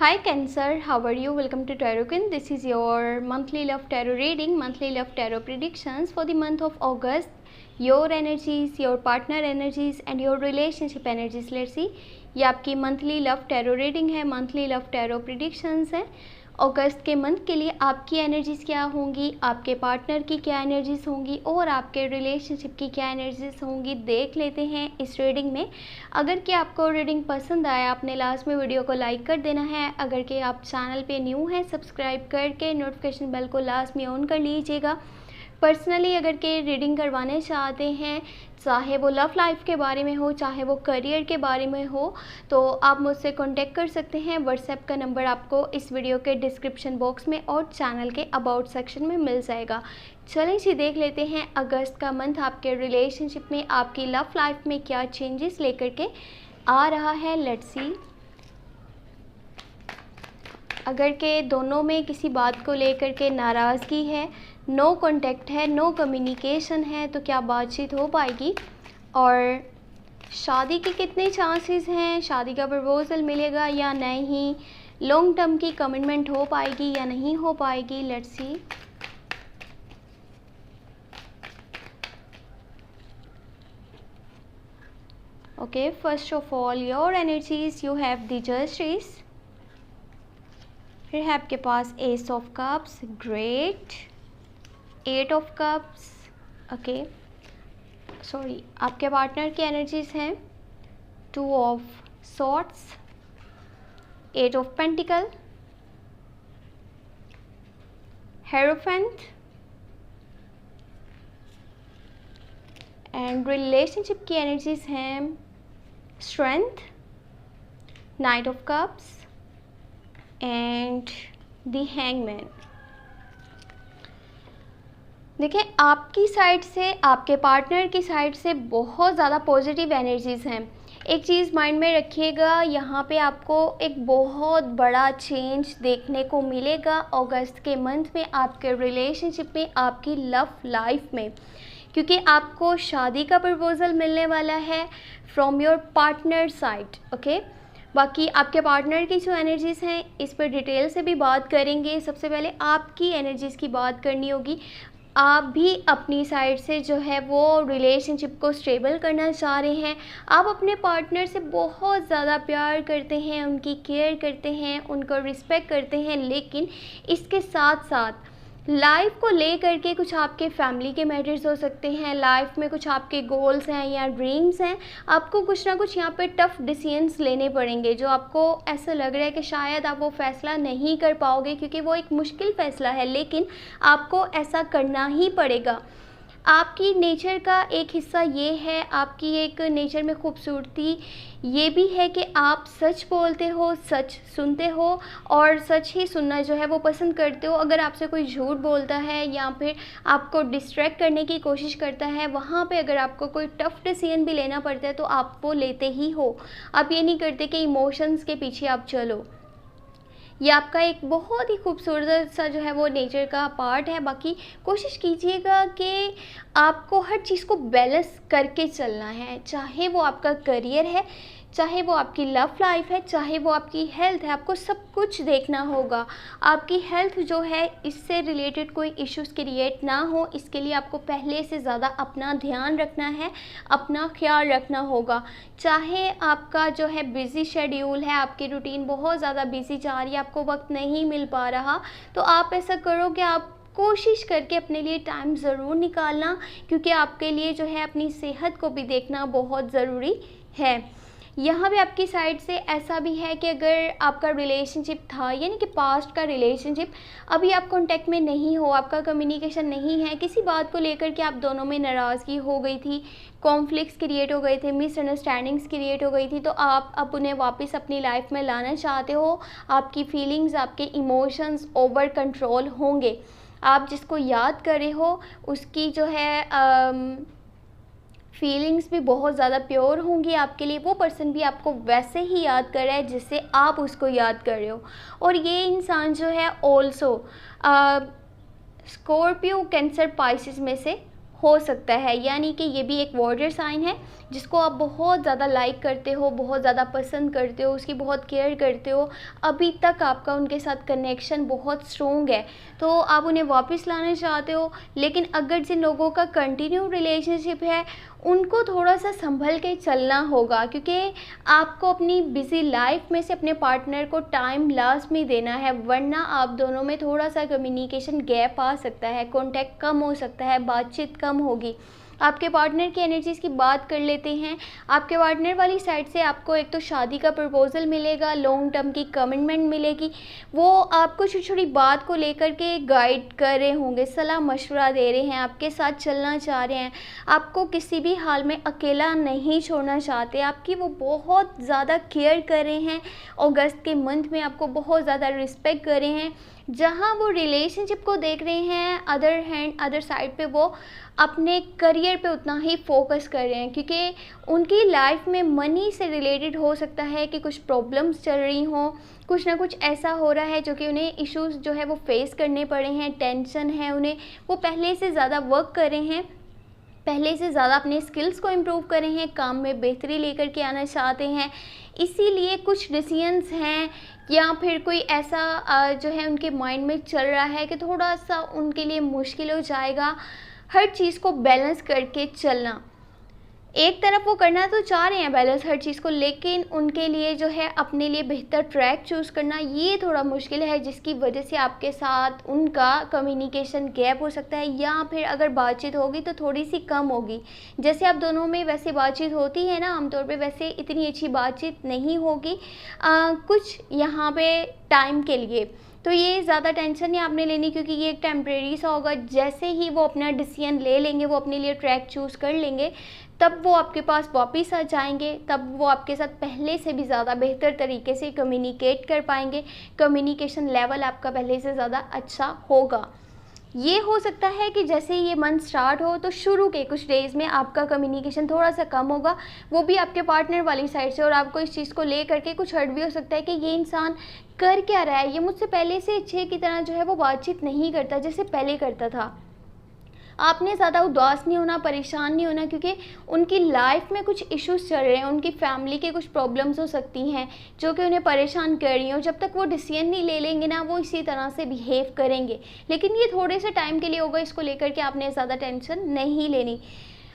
Hi Cancer, how are you? Welcome to Tarotkin. This is your monthly love tarot reading, monthly love tarot predictions for the month of August. Your energies, your partner energies and your relationship energies. Let's see. ये आपकी monthly love tarot reading है, monthly love tarot predictions है। अगस्त के month के लिए आपकी energies क्या होंगी, आपके पार्टनर की क्या एनर्जीज़ होंगी और आपके रिलेशनशिप की क्या एनर्जीज़ होंगी, देख लेते हैं इस रीडिंग में। अगर कि आपको रीडिंग पसंद आया, आपने लास्ट में वीडियो को लाइक कर देना है। अगर कि आप चैनल पे न्यू हैं, सब्सक्राइब करके नोटिफिकेशन बेल को लास्ट में ऑन कर लीजिएगा। पर्सनली अगर के रीडिंग करवाने चाहते हैं, चाहे वो लव लाइफ के बारे में हो, चाहे वो करियर के बारे में हो, तो आप मुझसे कांटेक्ट कर सकते हैं। व्हाट्सएप का नंबर आपको इस वीडियो के डिस्क्रिप्शन बॉक्स में और चैनल के अबाउट सेक्शन में मिल जाएगा। चलें जी, देख लेते हैं अगस्त का मंथ आपके रिलेशनशिप में, आपकी लव लाइफ में क्या चेंजेस लेकर के आ रहा है। Let's see. अगर के दोनों में किसी बात को लेकर के नाराज़गी है, नो कांटेक्ट है, नो कम्युनिकेशन है, तो क्या बातचीत हो पाएगी? और शादी के कितने चांसेस हैं, शादी का प्रपोजल मिलेगा या नहीं, लॉन्ग टर्म की कमिटमेंट हो पाएगी या नहीं हो पाएगी। Let's see. Okay, first of all your energies, you have the justice, फिर है आपके पास ace of cups, great, eight of cups, okay sorry, आपके पार्टनर की एनर्जीज हैं two of swords, eight of pentacles, hierophant, and relationship की energies हैं strength, knight of cups and the hangman. देखिए, आपकी साइड से, आपके पार्टनर की साइड से बहुत ज़्यादा पॉजिटिव एनर्जीज़ हैं। एक चीज़ माइंड में रखिएगा, यहाँ पे आपको एक बहुत बड़ा चेंज देखने को मिलेगा अगस्त के मंथ में, आपके रिलेशनशिप में, आपकी लव लाइफ में, क्योंकि आपको शादी का प्रपोजल मिलने वाला है from your partner side. Okay, बाकी आपके पार्टनर की जो एनर्जीज़ हैं, इस पर डिटेल से भी बात करेंगे। सबसे पहले आपकी एनर्जीज़ की बात करनी होगी। आप भी अपनी साइड से जो है वो रिलेशनशिप को स्टेबल करना चाह रहे हैं। आप अपने पार्टनर से बहुत ज़्यादा प्यार करते हैं, उनकी केयर करते हैं, उनको रिस्पेक्ट करते हैं, लेकिन इसके साथ साथ लाइफ को ले करके कुछ आपके फैमिली के मैटर्स हो सकते हैं, लाइफ में कुछ आपके गोल्स हैं या ड्रीम्स हैं। आपको कुछ ना कुछ यहाँ पे टफ़ डिसीजंस लेने पड़ेंगे, जो आपको ऐसा लग रहा है कि शायद आप वो फ़ैसला नहीं कर पाओगे, क्योंकि वो एक मुश्किल फ़ैसला है, लेकिन आपको ऐसा करना ही पड़ेगा। आपकी नेचर का एक हिस्सा ये है, आपकी एक नेचर में खूबसूरती ये भी है कि आप सच बोलते हो, सच सुनते हो और सच ही सुनना जो है वो पसंद करते हो। अगर आपसे कोई झूठ बोलता है या फिर आपको डिस्ट्रैक्ट करने की कोशिश करता है, वहाँ पे अगर आपको कोई टफ़ डिसीजन भी लेना पड़ता है तो आप वो लेते ही हो। आप ये नहीं करते कि इमोशंस के पीछे आप चलो। ये आपका एक बहुत ही खूबसूरत सा जो है वो नेचर का पार्ट है। बाकी कोशिश कीजिएगा कि आपको हर चीज़ को बैलेंस करके चलना है, चाहे वो आपका करियर है, चाहे वो आपकी लव लाइफ है, चाहे वो आपकी हेल्थ है। आपको सब कुछ देखना होगा। आपकी हेल्थ जो है, इससे रिलेटेड कोई इश्यूज़ क्रिएट ना हो, इसके लिए आपको पहले से ज़्यादा अपना ध्यान रखना है, अपना ख्याल रखना होगा। चाहे आपका जो है बिज़ी शेड्यूल है, आपकी रूटीन बहुत ज़्यादा बिज़ी जा रही है, आपको वक्त नहीं मिल पा रहा, तो आप ऐसा करो कि आप कोशिश करके अपने लिए टाइम ज़रूर निकालना, क्योंकि आपके लिए जो है अपनी सेहत को भी देखना बहुत ज़रूरी है। यहाँ भी आपकी साइड से ऐसा भी है कि अगर आपका रिलेशनशिप था, यानी कि पास्ट का रिलेशनशिप, अभी आप कांटेक्ट में नहीं हो, आपका कम्युनिकेशन नहीं है, किसी बात को लेकर के आप दोनों में नाराज़गी हो गई थी, कॉन्फ्लिक्ट्स क्रिएट हो गए थे, मिसअंडरस्टैंडिंग्स क्रिएट हो गई थी, तो आप अब उन्हें वापस अपनी लाइफ में लाना चाहते हो। आपकी फीलिंग्स, आपके इमोशंस ओवर कंट्रोल होंगे। आप जिसको याद कर रहे हो उसकी जो है फीलिंग्स भी बहुत ज़्यादा प्योर होंगी आपके लिए। वो पर्सन भी आपको वैसे ही याद कर रहा है जिससे आप उसको याद कर रहे हो। और ये इंसान जो है ऑल्सो स्कॉर्पियो, कैंसर, पाइसिस में से हो सकता है, यानी कि ये भी एक वाटर साइन है जिसको आप बहुत ज़्यादा लाइक करते हो, बहुत ज़्यादा पसंद करते हो, उसकी बहुत केयर करते हो। अभी तक आपका उनके साथ कनेक्शन बहुत स्ट्रॉन्ग है, तो आप उन्हें वापस लाना चाहते हो। लेकिन अगर जिन लोगों का कंटिन्यू रिलेशनशिप है, उनको थोड़ा सा संभल के चलना होगा, क्योंकि आपको अपनी बिज़ी लाइफ में से अपने पार्टनर को टाइम लाज़मी देना है, वरना आप दोनों में थोड़ा सा कम्युनिकेशन गैप आ सकता है, कॉन्टैक्ट कम हो सकता है, बातचीत कम होगी। आपके पार्टनर की एनर्जीज़ की बात कर लेते हैं। आपके पार्टनर वाली साइड से आपको एक तो शादी का प्रपोज़ल मिलेगा, लॉन्ग टर्म की कमिटमेंट मिलेगी। वो आपको छोटी-छोटी बात को लेकर के गाइड कर रहे होंगे, सलाह मशवरा दे रहे हैं, आपके साथ चलना चाह रहे हैं, आपको किसी भी हाल में अकेला नहीं छोड़ना चाहते, आपकी वो बहुत ज़्यादा केयर कर रहे हैं। अगस्त के मंथ में आपको बहुत ज़्यादा रिस्पेक्ट कर रहे हैं। जहाँ वो रिलेशनशिप को देख रहे हैं, अदर साइड पे वो अपने करियर पे उतना ही फोकस कर रहे हैं, क्योंकि उनकी लाइफ में मनी से रिलेटेड हो सकता है कि कुछ प्रॉब्लम्स चल रही हों, कुछ ना कुछ ऐसा हो रहा है जो कि उन्हें इश्यूज़ जो है वो फेस करने पड़े हैं, टेंशन है उन्हें, वो पहले से ज़्यादा वर्क कर रहे हैं, पहले से ज़्यादा अपने स्किल्स को इम्प्रूव कर रहे हैं, काम में बेहतरी लेकर के आना चाहते हैं। इसीलिए कुछ डिसीजंस हैं या फिर कोई ऐसा जो है उनके माइंड में चल रहा है कि थोड़ा सा उनके लिए मुश्किल हो जाएगा हर चीज़ को बैलेंस करके चलना। एक तरफ वो करना तो चाह रहे हैं बैलेंस हर चीज़ को, लेकिन उनके लिए जो है अपने लिए बेहतर ट्रैक चूज़ करना ये थोड़ा मुश्किल है, जिसकी वजह से आपके साथ उनका कम्युनिकेशन गैप हो सकता है, या फिर अगर बातचीत होगी तो थोड़ी सी कम होगी। जैसे आप दोनों में वैसे बातचीत होती है ना आमतौर पे, वैसे इतनी अच्छी बातचीत नहीं होगी कुछ यहाँ पे टाइम के लिए। तो ये ज़्यादा टेंशन नहीं आपने लेनी, क्योंकि ये एक टेम्प्रेरी सा होगा। जैसे ही वो अपना डिसीजन ले लेंगे, वो अपने लिए ट्रैक चूज़ कर लेंगे, तब वो आपके पास वापस आ जाएंगे, तब वो आपके साथ पहले से भी ज़्यादा बेहतर तरीके से कम्युनिकेट कर पाएंगे। कम्युनिकेशन लेवल आपका पहले से ज़्यादा अच्छा होगा। ये हो सकता है कि जैसे ये मंथ स्टार्ट हो तो शुरू के कुछ डेज़ में आपका कम्युनिकेशन थोड़ा सा कम होगा, वो भी आपके पार्टनर वाली साइड से, और आपको इस चीज़ को ले करके कुछ हर्ट भी हो सकता है कि ये इंसान कर क्या रहा है, ये मुझसे पहले से अच्छे की तरह जो है वो बातचीत नहीं करता जैसे पहले करता था। आपने ज़्यादा उदास नहीं होना, परेशान नहीं होना, क्योंकि उनकी लाइफ में कुछ इश्यूज़ चल रहे हैं, उनकी फैमिली के कुछ प्रॉब्लम्स हो सकती हैं जो कि उन्हें परेशान कर रही हैं। जब तक वो डिसीजन नहीं ले लेंगे ना, वो इसी तरह से बिहेव करेंगे। लेकिन ये थोड़े से टाइम के लिए होगा, इसको लेकर के आपने ज़्यादा टेंशन नहीं लेनी।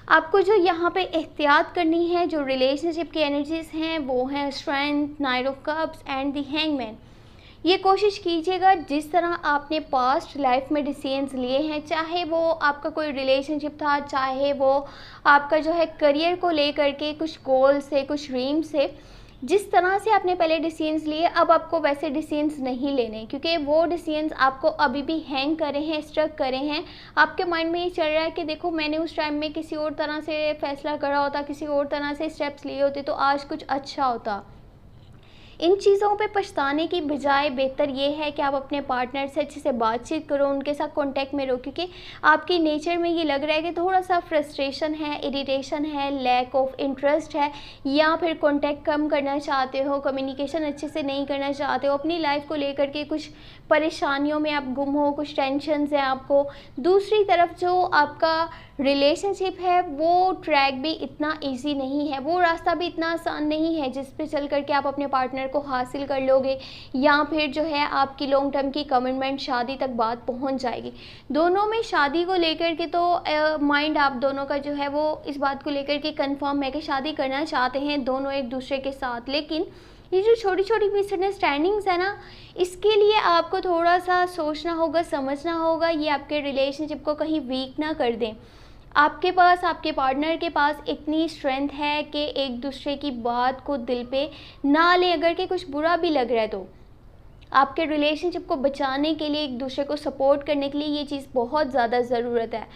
आपको जो यहाँ पे एहतियात करनी है, जो रिलेशनशिप की एनर्जीज़ हैं, वो हैं strength, knight of cups and the hangman. ये कोशिश कीजिएगा जिस तरह आपने पास्ट लाइफ में डिसीजंस लिए हैं, चाहे वो आपका कोई रिलेशनशिप था, चाहे वो आपका जो है करियर को लेकर के कुछ गोल से, कुछ ड्रीम से, जिस तरह से आपने पहले डिसीजंस लिए, अब आपको वैसे डिसीजंस नहीं लेने, क्योंकि वो डिसीजंस आपको अभी भी हैंग करे हैं, स्ट्रक करे हैं। आपके माइंड में ये चल रहा है कि देखो, मैंने उस टाइम में किसी और तरह से फैसला करा होता, किसी और तरह से स्टेप्स लिए होते तो आज कुछ अच्छा होता। इन चीज़ों पे पछताने की बजाय बेहतर ये है कि आप अपने पार्टनर से अच्छे से बातचीत करो, उनके साथ कांटेक्ट में रहो, क्योंकि आपकी नेचर में ये लग रहा है कि थोड़ा सा फ्रस्ट्रेशन है, इरिटेशन है, लैक ऑफ इंटरेस्ट है, या फिर कांटेक्ट कम करना चाहते हो, कम्युनिकेशन अच्छे से नहीं करना चाहते हो, अपनी लाइफ को लेकर के कुछ परेशानियों में आप गुम हो, कुछ टेंशन है आपको। दूसरी तरफ जो आपका रिलेशनशिप है, वो ट्रैक भी इतना इजी नहीं है, वो रास्ता भी इतना आसान नहीं है जिस पे चल करके आप अपने पार्टनर को हासिल कर लोगे, या फिर जो है आपकी लॉन्ग टर्म की कमिटमेंट, शादी तक बात पहुंच जाएगी। दोनों में शादी को लेकर के तो माइंड आप दोनों का जो है वो इस बात को लेकर के कंफर्म है कि शादी करना चाहते हैं दोनों एक दूसरे के साथ। लेकिन ये जो छोटी छोटी मिसअंडरस्टैंडिंग्स है ना, इसके लिए आपको थोड़ा सा सोचना होगा, समझना होगा, ये आपके रिलेशनशिप को कहीं वीक ना कर दें। आपके पास, आपके पार्टनर के पास इतनी स्ट्रेंथ है कि एक दूसरे की बात को दिल पे ना लें। अगर के कुछ बुरा भी लग रहा है तो आपके रिलेशनशिप को बचाने के लिए, एक दूसरे को सपोर्ट करने के लिए ये चीज़ बहुत ज़्यादा ज़रूरत है,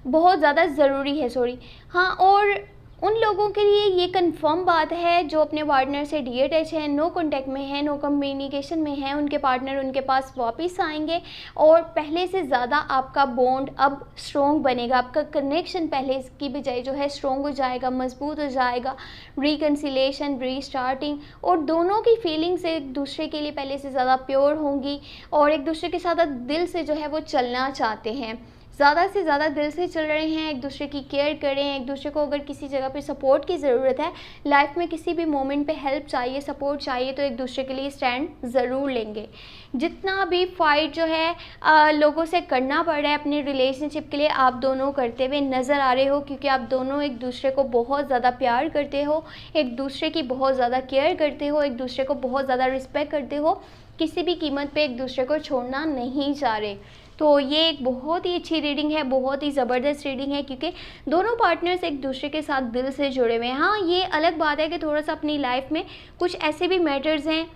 बहुत ज़्यादा ज़रूरी है, सॉरी। हाँ, और उन लोगों के लिए ये कंफर्म बात है जो अपने पार्टनर से डीअटैच है, नो कांटेक्ट में है, नो कम्युनिकेशन में है, उनके पार्टनर उनके पास वापस आएंगे और पहले से ज़्यादा आपका बॉन्ड अब स्ट्रॉन्ग बनेगा, आपका कनेक्शन पहले की बजाय जो है स्ट्रॉन्ग हो जाएगा, मजबूत हो जाएगा। रिकन्सिलेशन, रीस्टार्टिंग, और दोनों की फीलिंग्स एक दूसरे के लिए पहले से ज़्यादा प्योर होंगी और एक दूसरे के साथ दिल से जो है वो चलना चाहते हैं। ज़्यादा से ज़्यादा दिल से चल रहे हैं, एक दूसरे की केयर करें, एक दूसरे को अगर किसी जगह पे सपोर्ट की ज़रूरत है, लाइफ में किसी भी मोमेंट पे हेल्प चाहिए, सपोर्ट चाहिए, तो एक दूसरे के लिए स्टैंड ज़रूर लेंगे। जितना भी फाइट जो है लोगों से करना पड़ रहा है अपनी रिलेशनशिप के लिए, आप दोनों करते हुए नज़र आ रहे हो, क्योंकि आप दोनों एक दूसरे को बहुत ज़्यादा प्यार करते हो, एक दूसरे की बहुत ज़्यादा केयर करते हो, एक दूसरे को बहुत ज़्यादा रिस्पेक्ट करते हो, किसी भी कीमत पे एक दूसरे को छोड़ना नहीं चाह रहे। तो ये एक बहुत ही अच्छी रीडिंग है, बहुत ही ज़बरदस्त रीडिंग है, क्योंकि दोनों पार्टनर्स एक दूसरे के साथ दिल से जुड़े हुए हैं। हाँ, ये अलग बात है कि थोड़ा सा अपनी लाइफ में कुछ ऐसे भी मैटर्स हैं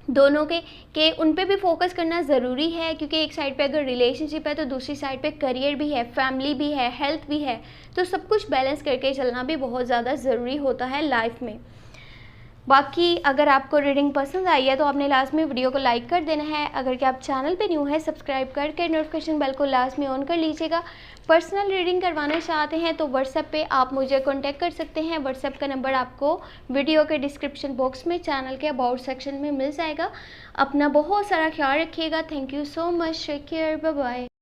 दोनों के उन पे भी फोकस करना ज़रूरी है, क्योंकि एक साइड पे अगर रिलेशनशिप है तो दूसरी साइड पे करियर भी है, फैमिली भी है, हेल्थ भी है, तो सब कुछ बैलेंस करके चलना भी बहुत ज़्यादा ज़रूरी होता है लाइफ में। बाकी अगर आपको रीडिंग पसंद आई है तो आपने लास्ट में वीडियो को लाइक कर देना है। अगर कि आप चैनल पे न्यू है, सब्सक्राइब करके नोटिफिकेशन बेल को लास्ट में ऑन कर लीजिएगा। पर्सनल रीडिंग करवाना चाहते हैं तो व्हाट्सएप पे आप मुझे कांटेक्ट कर सकते हैं। व्हाट्सएप का नंबर आपको वीडियो के डिस्क्रिप्शन बॉक्स में, चैनल के अबाउट सेक्शन में मिल जाएगा। अपना बहुत सारा ख्याल रखिएगा। Thank you so much. Take care, bye bye.